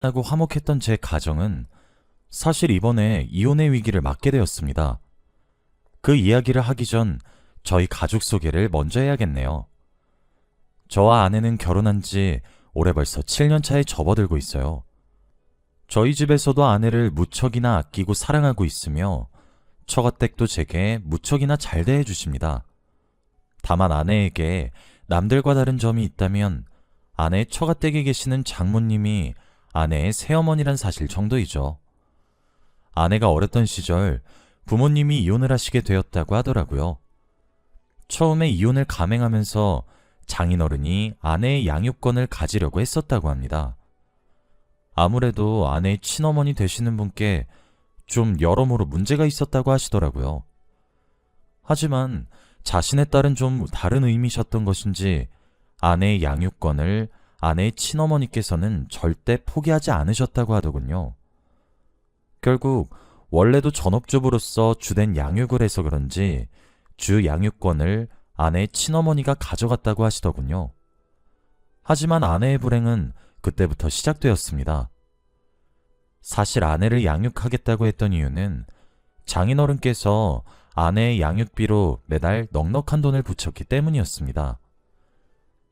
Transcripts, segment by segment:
하고 화목했던 제 가정은 사실 이번에 이혼의 위기를 맞게 되었습니다. 그 이야기를 하기 전 저희 가족 소개를 먼저 해야겠네요. 저와 아내는 결혼한 지 올해 벌써 7년 차에 접어들고 있어요. 저희 집에서도 아내를 무척이나 아끼고 사랑하고 있으며 처가댁도 제게 무척이나 잘 대해주십니다. 다만 아내에게 남들과 다른 점이 있다면 아내의 처가댁에 계시는 장모님이 아내의 새어머니란 사실 정도이죠. 아내가 어렸던 시절 부모님이 이혼을 하시게 되었다고 하더라고요. 처음에 이혼을 감행하면서 장인어른이 아내의 양육권을 가지려고 했었다고 합니다. 아무래도 아내의 친어머니 되시는 분께 좀 여러모로 문제가 있었다고 하시더라고요. 하지만 자신의 딸은 좀 다른 의미셨던 것인지 아내의 양육권을 아내의 친어머니께서는 절대 포기하지 않으셨다고 하더군요. 결국 원래도 전업주부로서 주된 양육을 해서 그런지 주 양육권을 아내의 친어머니가 가져갔다고 하시더군요. 하지만 아내의 불행은 그때부터 시작되었습니다. 사실 아내를 양육하겠다고 했던 이유는 장인어른께서 아내의 양육비로 매달 넉넉한 돈을 붙였기 때문이었습니다.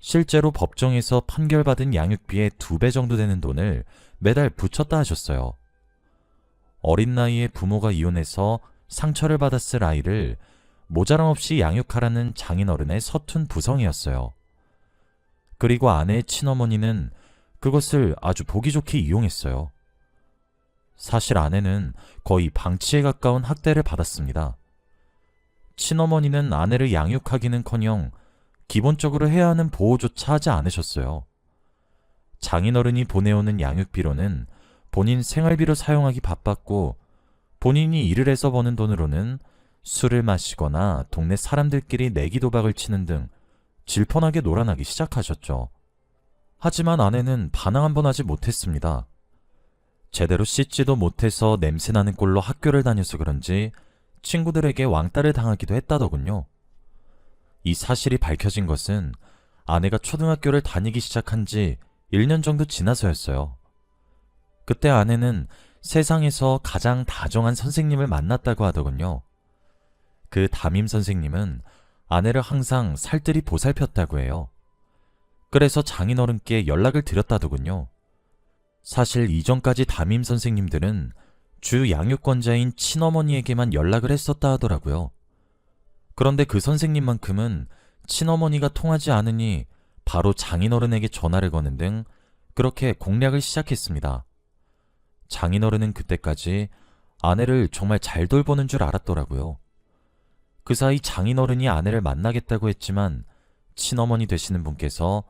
실제로 법정에서 판결받은 양육비의 2배 정도 되는 돈을 매달 붙였다 하셨어요. 어린 나이에 부모가 이혼해서 상처를 받았을 아이를 모자람 없이 양육하라는 장인어른의 서툰 부성이었어요. 그리고 아내의 친어머니는 그것을 아주 보기 좋게 이용했어요. 사실 아내는 거의 방치에 가까운 학대를 받았습니다. 친어머니는 아내를 양육하기는커녕 기본적으로 해야 하는 보호조차 하지 않으셨어요. 장인어른이 보내오는 양육비로는 본인 생활비로 사용하기 바빴고 본인이 일을 해서 버는 돈으로는 술을 마시거나 동네 사람들끼리 내기 도박을 치는 등 질펀하게 놀아나기 시작하셨죠. 하지만 아내는 반항 한 번 하지 못했습니다. 제대로 씻지도 못해서 냄새나는 꼴로 학교를 다녀서 그런지 친구들에게 왕따를 당하기도 했다더군요. 이 사실이 밝혀진 것은 아내가 초등학교를 다니기 시작한 지 1년 정도 지나서였어요. 그때 아내는 세상에서 가장 다정한 선생님을 만났다고 하더군요. 그 담임 선생님은 아내를 항상 살뜰히 보살폈다고 해요. 그래서 장인어른께 연락을 드렸다더군요. 사실 이전까지 담임 선생님들은 주 양육권자인 친어머니에게만 연락을 했었다 하더라고요. 그런데 그 선생님만큼은 친어머니가 통하지 않으니 바로 장인어른에게 전화를 거는 등 그렇게 공략을 시작했습니다. 장인어른은 그때까지 아내를 정말 잘 돌보는 줄 알았더라고요. 그 사이 장인어른이 아내를 만나겠다고 했지만 친어머니 되시는 분께서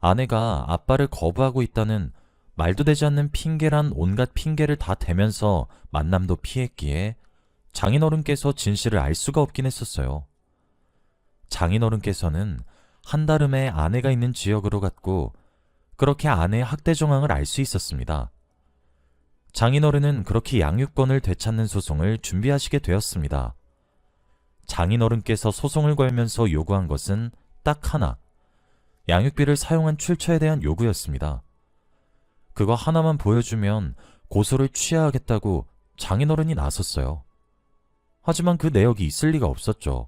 아내가 아빠를 거부하고 있다는 말도 되지 않는 핑계란 온갖 핑계를 다 대면서 만남도 피했기에 장인어른께서 진실을 알 수가 없긴 했었어요. 장인어른께서는 한달음에 아내가 있는 지역으로 갔고 그렇게 아내의 학대 정황을 알 수 있었습니다. 장인어른은 그렇게 양육권을 되찾는 소송을 준비하시게 되었습니다. 장인어른께서 소송을 걸면서 요구한 것은 딱 하나, 양육비를 사용한 출처에 대한 요구였습니다. 그거 하나만 보여주면 고소를 취하하겠다고 장인어른이 나섰어요. 하지만 그 내역이 있을 리가 없었죠.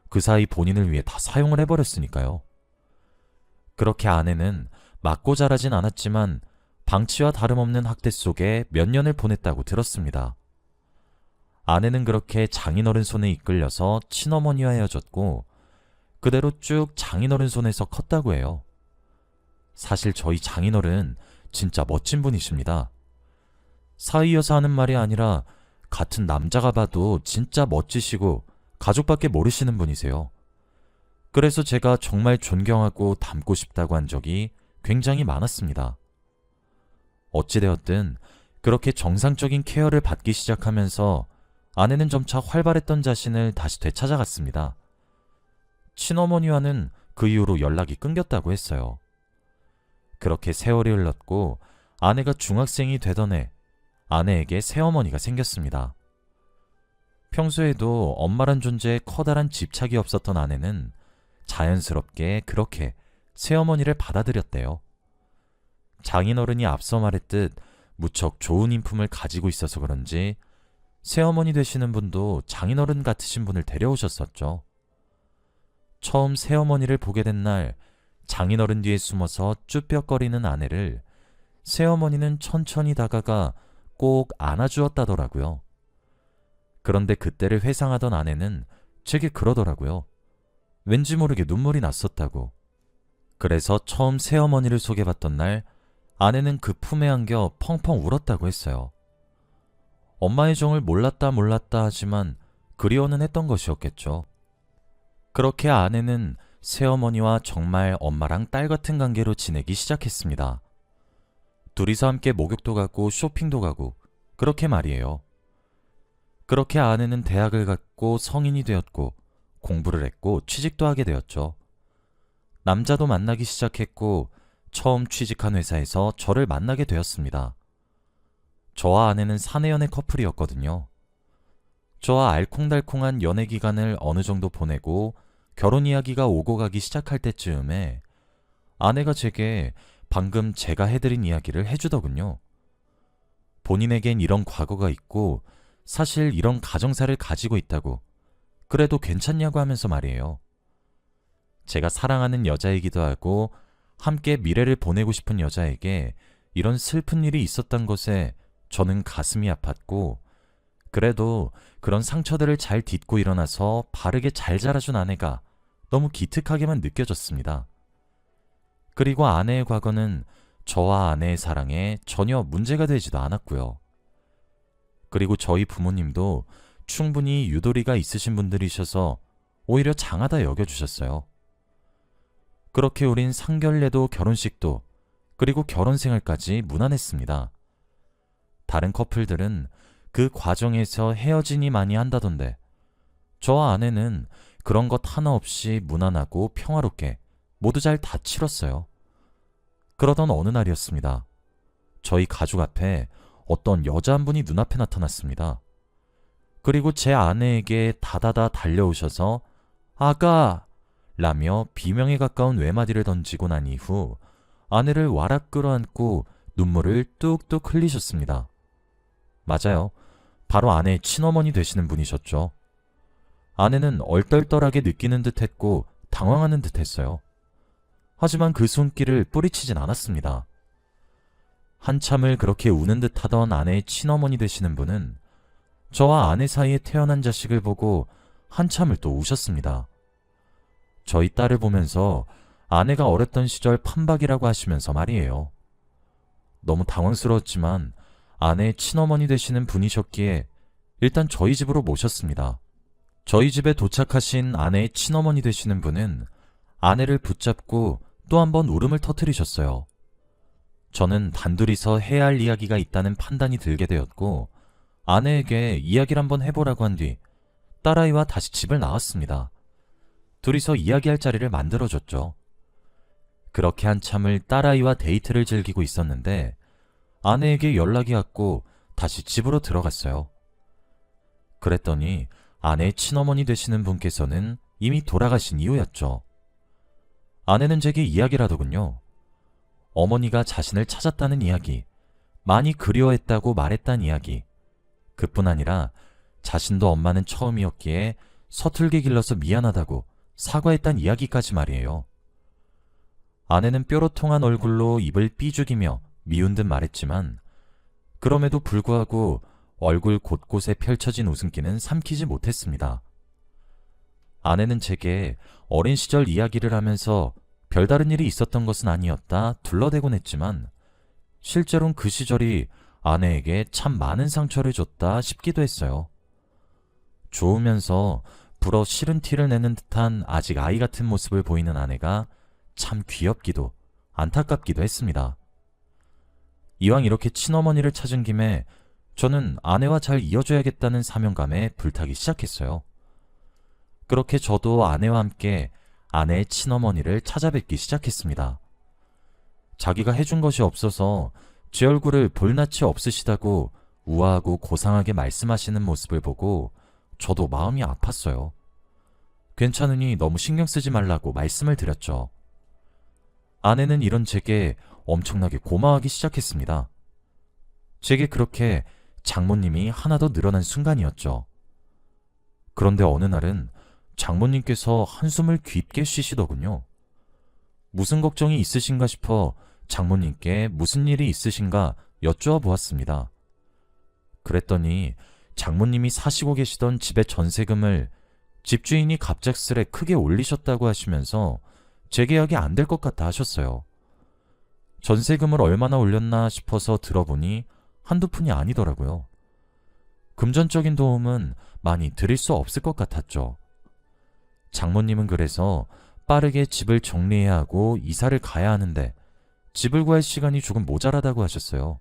그 사이 본인을 위해 다 사용을 해버렸으니까요. 그렇게 아내는 맞고 자라진 않았지만 방치와 다름없는 학대 속에 몇 년을 보냈다고 들었습니다. 아내는 그렇게 장인어른 손에 이끌려서 친어머니와 헤어졌고 그대로 쭉 장인어른 손에서 컸다고 해요. 사실 저희 장인어른 진짜 멋진 분이십니다. 사이여서 하는 말이 아니라 같은 남자가 봐도 진짜 멋지시고 가족밖에 모르시는 분이세요. 그래서 제가 정말 존경하고 닮고 싶다고 한 적이 굉장히 많았습니다. 어찌되었든 그렇게 정상적인 케어를 받기 시작하면서 아내는 점차 활발했던 자신을 다시 되찾아갔습니다. 친어머니와는 그 이후로 연락이 끊겼다고 했어요. 그렇게 세월이 흘렀고 아내가 중학생이 되던 해 아내에게 새어머니가 생겼습니다. 평소에도 엄마란 존재에 커다란 집착이 없었던 아내는 자연스럽게 그렇게 새어머니를 받아들였대요. 장인어른이 앞서 말했듯 무척 좋은 인품을 가지고 있어서 그런지 새어머니 되시는 분도 장인어른 같으신 분을 데려오셨었죠. 처음 새어머니를 보게 된 날 장인어른 뒤에 숨어서 쭈뼛거리는 아내를 새어머니는 천천히 다가가 꼭 안아주었다더라고요. 그런데 그때를 회상하던 아내는 제게 그러더라고요. 왠지 모르게 눈물이 났었다고. 그래서 처음 새어머니를 소개받던 날 아내는 그 품에 안겨 펑펑 울었다고 했어요. 엄마의 정을 몰랐다 하지만 그리워는 했던 것이었겠죠. 그렇게 아내는 새어머니와 정말 엄마랑 딸 같은 관계로 지내기 시작했습니다. 둘이서 함께 목욕도 가고 쇼핑도 가고 그렇게 말이에요. 그렇게 아내는 대학을 갔고 성인이 되었고 공부를 했고 취직도 하게 되었죠. 남자도 만나기 시작했고 처음 취직한 회사에서 저를 만나게 되었습니다. 저와 아내는 사내연애 커플이었거든요. 저와 알콩달콩한 연애 기간을 어느 정도 보내고 결혼 이야기가 오고 가기 시작할 때쯤에 아내가 제게 방금 제가 해드린 이야기를 해주더군요. 본인에겐 이런 과거가 있고 사실 이런 가정사를 가지고 있다고, 그래도 괜찮냐고 하면서 말이에요. 제가 사랑하는 여자이기도 하고 함께 미래를 보내고 싶은 여자에게 이런 슬픈 일이 있었던 것에 저는 가슴이 아팠고, 그래도 그런 상처들을 잘 딛고 일어나서 바르게 잘 자라준 아내가 너무 기특하게만 느껴졌습니다. 그리고 아내의 과거는 저와 아내의 사랑에 전혀 문제가 되지도 않았고요. 그리고 저희 부모님도 충분히 유도리가 있으신 분들이셔서 오히려 장하다 여겨주셨어요. 그렇게 우린 상견례도 결혼식도 그리고 결혼 생활까지 무난했습니다. 다른 커플들은 그 과정에서 헤어지니 많이 한다던데 저와 아내는 그런 것 하나 없이 무난하고 평화롭게 모두 잘 다 치렀어요. 그러던 어느 날이었습니다. 저희 가족 앞에 어떤 여자 한 분이 눈앞에 나타났습니다. 그리고 제 아내에게 다다다 달려오셔서 아가! 라며 비명에 가까운 외마디를 던지고 난 이후 아내를 와락 끌어안고 눈물을 뚝뚝 흘리셨습니다. 맞아요. 바로 아내의 친어머니 되시는 분이셨죠. 아내는 얼떨떨하게 느끼는 듯 했고 당황하는 듯 했어요. 하지만 그 손길을 뿌리치진 않았습니다. 한참을 그렇게 우는 듯 하던 아내의 친어머니 되시는 분은 저와 아내 사이에 태어난 자식을 보고 한참을 또 우셨습니다. 저희 딸을 보면서 아내가 어렸던 시절 판박이라고 하시면서 말이에요. 너무 당황스러웠지만 아내의 친어머니 되시는 분이셨기에 일단 저희 집으로 모셨습니다. 저희 집에 도착하신 아내의 친어머니 되시는 분은 아내를 붙잡고 또 한 번 울음을 터뜨리셨어요. 저는 단둘이서 해야 할 이야기가 있다는 판단이 들게 되었고 아내에게 이야기를 한번 해보라고 한 뒤 딸아이와 다시 집을 나왔습니다. 둘이서 이야기할 자리를 만들어줬죠. 그렇게 한참을 딸아이와 데이트를 즐기고 있었는데 아내에게 연락이 왔고 다시 집으로 들어갔어요. 그랬더니 아내의 친어머니 되시는 분께서는 이미 돌아가신 이유였죠. 아내는 제게 이야기를 하더군요. 어머니가 자신을 찾았다는 이야기, 많이 그리워했다고 말했다는 이야기, 그뿐 아니라 자신도 엄마는 처음이었기에 서툴게 길러서 미안하다고 사과했다는 이야기까지 말이에요. 아내는 뾰로통한 얼굴로 입을 삐죽이며 미운 듯 말했지만 그럼에도 불구하고 얼굴 곳곳에 펼쳐진 웃음기는 삼키지 못했습니다. 아내는 제게 어린 시절 이야기를 하면서 별다른 일이 있었던 것은 아니었다 둘러대곤 했지만 실제로는 그 시절이 아내에게 참 많은 상처를 줬다 싶기도 했어요. 좋으면서 불어 싫은 티를 내는 듯한 아직 아이 같은 모습을 보이는 아내가 참 귀엽기도 안타깝기도 했습니다. 이왕 이렇게 친어머니를 찾은 김에 저는 아내와 잘 이어줘야겠다는 사명감에 불타기 시작했어요. 그렇게 저도 아내와 함께 아내의 친어머니를 찾아뵙기 시작했습니다. 자기가 해준 것이 없어서 제 얼굴을 볼 낯이 없으시다고 우아하고 고상하게 말씀하시는 모습을 보고 저도 마음이 아팠어요. 괜찮으니 너무 신경 쓰지 말라고 말씀을 드렸죠. 아내는 이런 제게 엄청나게 고마워하기 시작했습니다. 제게 그렇게 장모님이 하나 더 늘어난 순간이었죠. 그런데 어느 날은 장모님께서 한숨을 깊게 쉬시더군요. 무슨 걱정이 있으신가 싶어 장모님께 무슨 일이 있으신가 여쭈어 보았습니다. 그랬더니 장모님이 사시고 계시던 집의 전세금을 집주인이 갑작스레 크게 올리셨다고 하시면서 재계약이 안 될 것 같다 하셨어요. 전세금을 얼마나 올렸나 싶어서 들어보니 한두 푼이 아니더라고요. 금전적인 도움은 많이 드릴 수 없을 것 같았죠. 장모님은 그래서 빠르게 집을 정리해야 하고 이사를 가야 하는데 집을 구할 시간이 조금 모자라다고 하셨어요.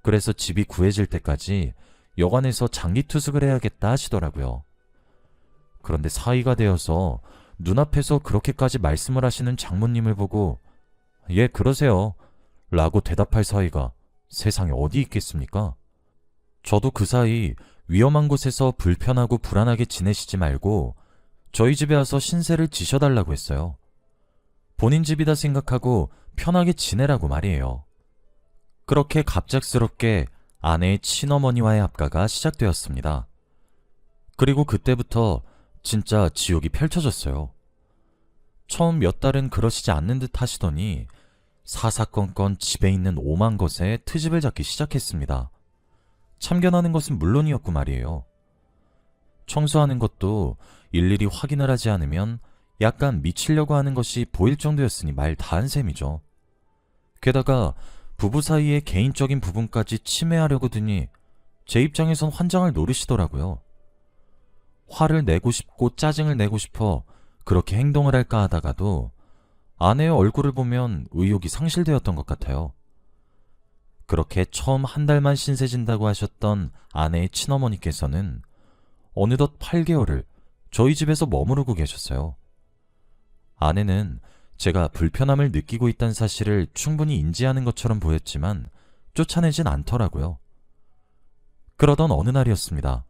그래서 집이 구해질 때까지 여관에서 장기 투숙을 해야겠다 하시더라고요. 그런데 사위가 되어서 눈앞에서 그렇게까지 말씀을 하시는 장모님을 보고 예, 그러세요 라고 대답할 사위가 세상에 어디 있겠습니까? 저도 그 사이 위험한 곳에서 불편하고 불안하게 지내시지 말고 저희 집에 와서 신세를 지셔달라고 했어요. 본인 집이다 생각하고 편하게 지내라고 말이에요. 그렇게 갑작스럽게 아내의 친어머니와의 합가가 시작되었습니다. 그리고 그때부터 진짜 지옥이 펼쳐졌어요. 처음 몇 달은 그러시지 않는 듯 하시더니 사사건건 집에 있는 오만 것에 트집을 잡기 시작했습니다. 참견하는 것은 물론이었고 말이에요. 청소하는 것도 일일이 확인을 하지 않으면 약간 미치려고 하는 것이 보일 정도였으니 말 다한 셈이죠. 게다가 부부 사이의 개인적인 부분까지 침해하려고 드니 제 입장에선 환장을 노리시더라고요. 화를 내고 싶고 짜증을 내고 싶어 그렇게 행동을 할까 하다가도 아내의 얼굴을 보면 의욕이 상실되었던 것 같아요. 그렇게 처음 한 달만 신세진다고 하셨던 아내의 친어머니께서는 어느덧 8개월을 저희 집에서 머무르고 계셨어요. 아내는 제가 불편함을 느끼고 있다는 사실을 충분히 인지하는 것처럼 보였지만 쫓아내진 않더라고요. 그러던 어느 날이었습니다.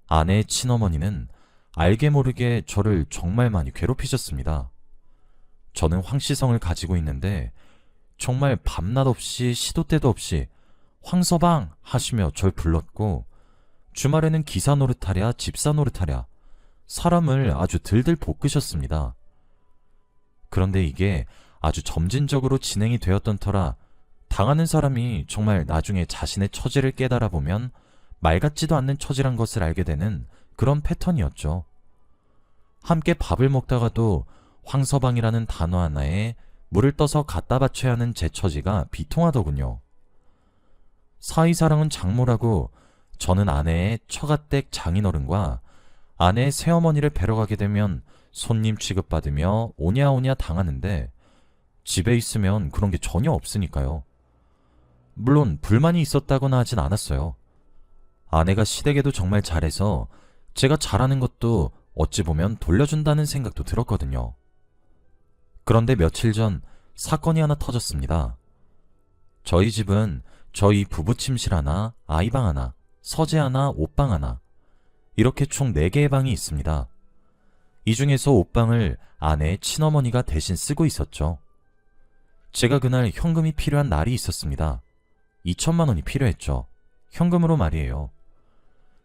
아내의 친어머니는 알게 모르게 저를 정말 많이 괴롭히셨습니다. 저는 황씨성을 가지고 있는데 정말 밤낮 없이 시도 때도 없이 황서방 하시며 절 불렀고 주말에는 기사 노릇하랴 집사 노릇하랴 사람을 아주 들들 볶으셨습니다. 그런데 이게 아주 점진적으로 진행이 되었던 터라 당하는 사람이 정말 나중에 자신의 처지를 깨달아 보면 말 같지도 않는 처지란 것을 알게 되는 그런 패턴이었죠. 함께 밥을 먹다가도 황서방이라는 단어 하나에 물을 떠서 갖다 바쳐야 하는 제 처지가 비통하더군요. 사위사랑은 장모라고 저는 아내의 처가댁 장인어른과 아내의 새어머니를 뵈러 가게 되면 손님 취급받으며 오냐오냐 당하는데 집에 있으면 그런 게 전혀 없으니까요. 물론 불만이 있었다거나 하진 않았어요. 아내가 시댁에도 정말 잘해서 제가 잘하는 것도 어찌 보면 돌려준다는 생각도 들었거든요. 그런데 며칠 전 사건이 하나 터졌습니다. 저희 집은 저희 부부 침실 하나, 아이방 하나, 서재 하나, 옷방 하나 이렇게 총 4개의 방이 있습니다. 이 중에서 옷방을 아내의 친어머니가 대신 쓰고 있었죠. 제가 그날 현금이 필요한 날이 있었습니다. 2천만 원이 필요했죠. 현금으로 말이에요.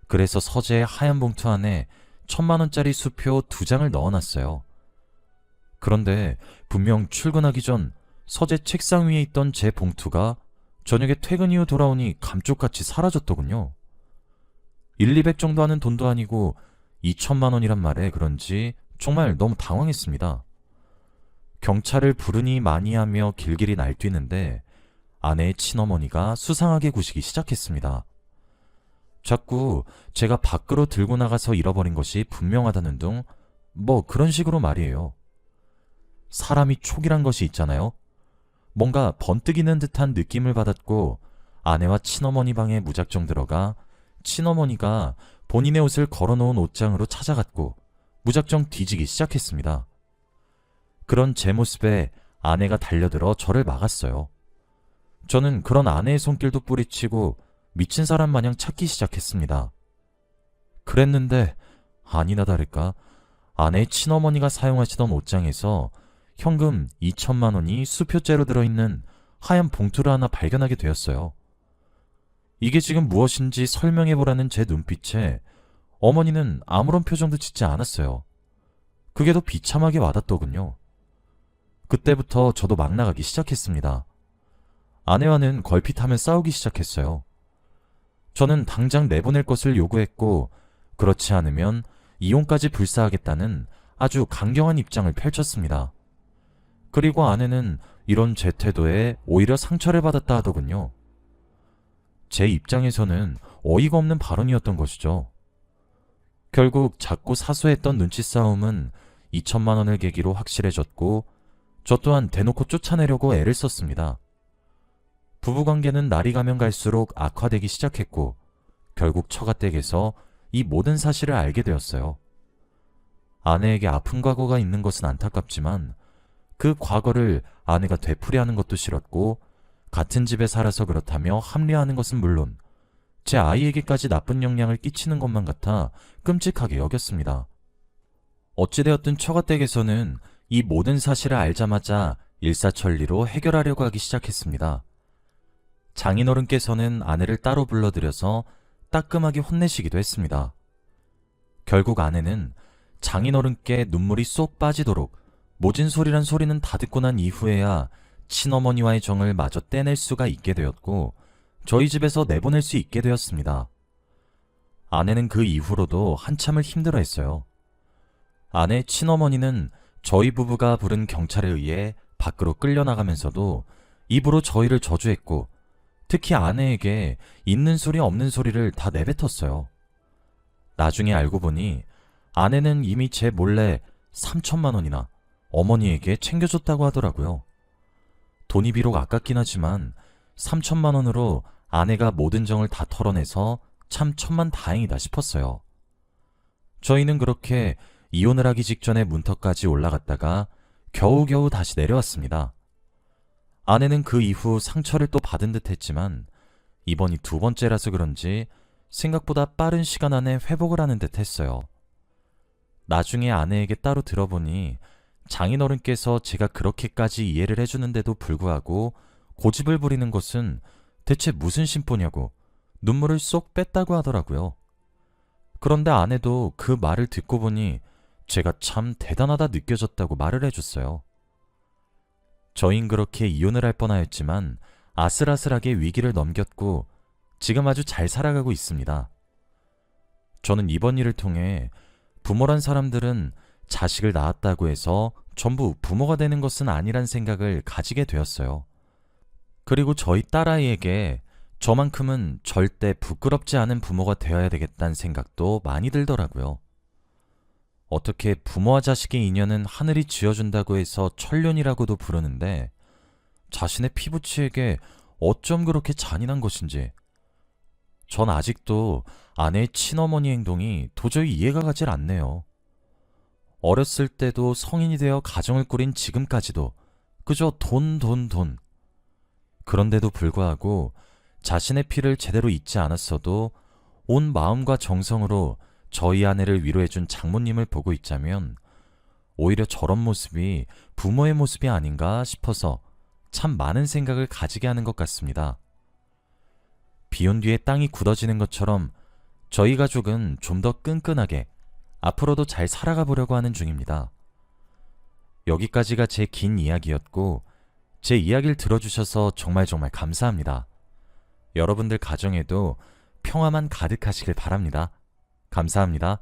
그래서 서재의 하얀 봉투 안에 1,000만 원짜리 수표 2장을 넣어놨어요. 그런데 분명 출근하기 전 서재 책상 위에 있던 제 봉투가 저녁에 퇴근 이후 돌아오니 감쪽같이 사라졌더군요. 1, 200 정도 하는 돈도 아니고 2천만 원이란 말에 그런지 정말 너무 당황했습니다. 경찰을 부르니 많이 하며 길길이 날뛰는데 아내의 친어머니가 수상하게 구시기 시작했습니다. 자꾸 제가 밖으로 들고 나가서 잃어버린 것이 분명하다는 둥 뭐 그런 식으로 말이에요. 사람이 촉이란 것이 있잖아요. 뭔가 번뜩이는 듯한 느낌을 받았고 아내와 친어머니 방에 무작정 들어가 친어머니가 본인의 옷을 걸어놓은 옷장으로 찾아갔고 무작정 뒤지기 시작했습니다. 그런 제 모습에 아내가 달려들어 저를 막았어요. 저는 그런 아내의 손길도 뿌리치고 미친 사람 마냥 찾기 시작했습니다. 그랬는데 아니나 다를까 아내의 친어머니가 사용하시던 옷장에서 현금 2천만 원이 수표째로 들어있는 하얀 봉투를 하나 발견하게 되었어요. 이게 지금 무엇인지 설명해보라는 제 눈빛에 어머니는 아무런 표정도 짓지 않았어요. 그게 더 비참하게 와닿더군요. 그때부터 저도 막 나가기 시작했습니다. 아내와는 걸핏하면 싸우기 시작했어요. 저는 당장 내보낼 것을 요구했고, 그렇지 않으면 이혼까지 불사하겠다는 아주 강경한 입장을 펼쳤습니다. 그리고 아내는 이런 제 태도에 오히려 상처를 받았다 하더군요. 제 입장에서는 어이가 없는 발언이었던 것이죠. 결국 작고 사소했던 눈치 싸움은 2천만 원을 계기로 확실해졌고, 저 또한 대놓고 쫓아내려고 애를 썼습니다. 부부관계는 날이 가면 갈수록 악화되기 시작했고, 결국 처가댁에서 이 모든 사실을 알게 되었어요. 아내에게 아픈 과거가 있는 것은 안타깝지만 그 과거를 아내가 되풀이하는 것도 싫었고, 같은 집에 살아서 그렇다며 합리화하는 것은 물론 제 아이에게까지 나쁜 영향을 끼치는 것만 같아 끔찍하게 여겼습니다. 어찌되었든 처가댁에서는 이 모든 사실을 알자마자 일사천리로 해결하려고 하기 시작했습니다. 장인어른께서는 아내를 따로 불러들여서 따끔하게 혼내시기도 했습니다. 결국 아내는 장인어른께 눈물이 쏙 빠지도록 모진 소리란 소리는 다 듣고 난 이후에야 친어머니와의 정을 마저 떼낼 수가 있게 되었고, 저희 집에서 내보낼 수 있게 되었습니다. 아내는 그 이후로도 한참을 힘들어했어요. 아내의 친어머니는 저희 부부가 부른 경찰에 의해 밖으로 끌려나가면서도 입으로 저희를 저주했고, 특히 아내에게 있는 소리 없는 소리를 다 내뱉었어요. 나중에 알고 보니 아내는 이미 제 몰래 3천만 원이나 어머니에게 챙겨줬다고 하더라고요. 돈이 비록 아깝긴 하지만 3천만 원으로 아내가 모든 정을 다 털어내서 참 천만다행이다 싶었어요. 저희는 그렇게 이혼을 하기 직전에 문턱까지 올라갔다가 겨우겨우 다시 내려왔습니다. 아내는 그 이후 상처를 또 받은 듯 했지만 이번이 두 번째라서 그런지 생각보다 빠른 시간 안에 회복을 하는 듯 했어요. 나중에 아내에게 따로 들어보니 장인어른께서 제가 그렇게까지 이해를 해주는데도 불구하고 고집을 부리는 것은 대체 무슨 심보냐고 눈물을 쏙 뺐다고 하더라고요. 그런데 아내도 그 말을 듣고 보니 제가 참 대단하다 느껴졌다고 말을 해줬어요. 저흰 그렇게 이혼을 할 뻔하였지만 아슬아슬하게 위기를 넘겼고 지금 아주 잘 살아가고 있습니다. 저는 이번 일을 통해 부모란 사람들은 자식을 낳았다고 해서 전부 부모가 되는 것은 아니란 생각을 가지게 되었어요. 그리고 저희 딸아이에게 저만큼은 절대 부끄럽지 않은 부모가 되어야 되겠다는 생각도 많이 들더라고요. 어떻게 부모와 자식의 인연은 하늘이 지어준다고 해서 천륜이라고도 부르는데 자신의 피부치에게 어쩜 그렇게 잔인한 것인지 전 아직도 아내의 친어머니 행동이 도저히 이해가 가질 않네요. 어렸을 때도 성인이 되어 가정을 꾸린 지금까지도 그저 돈. 그런데도 불구하고 자신의 피를 제대로 잊지 않았어도 온 마음과 정성으로 저희 아내를 위로해준 장모님을 보고 있자면 오히려 저런 모습이 부모의 모습이 아닌가 싶어서 참 많은 생각을 가지게 하는 것 같습니다. 비온 뒤에 땅이 굳어지는 것처럼 저희 가족은 좀 더 끈끈하게 앞으로도 잘 살아가 보려고 하는 중입니다. 여기까지가 제 긴 이야기였고 제 이야기를 들어주셔서 정말 감사합니다. 여러분들 가정에도 평화만 가득하시길 바랍니다. 감사합니다.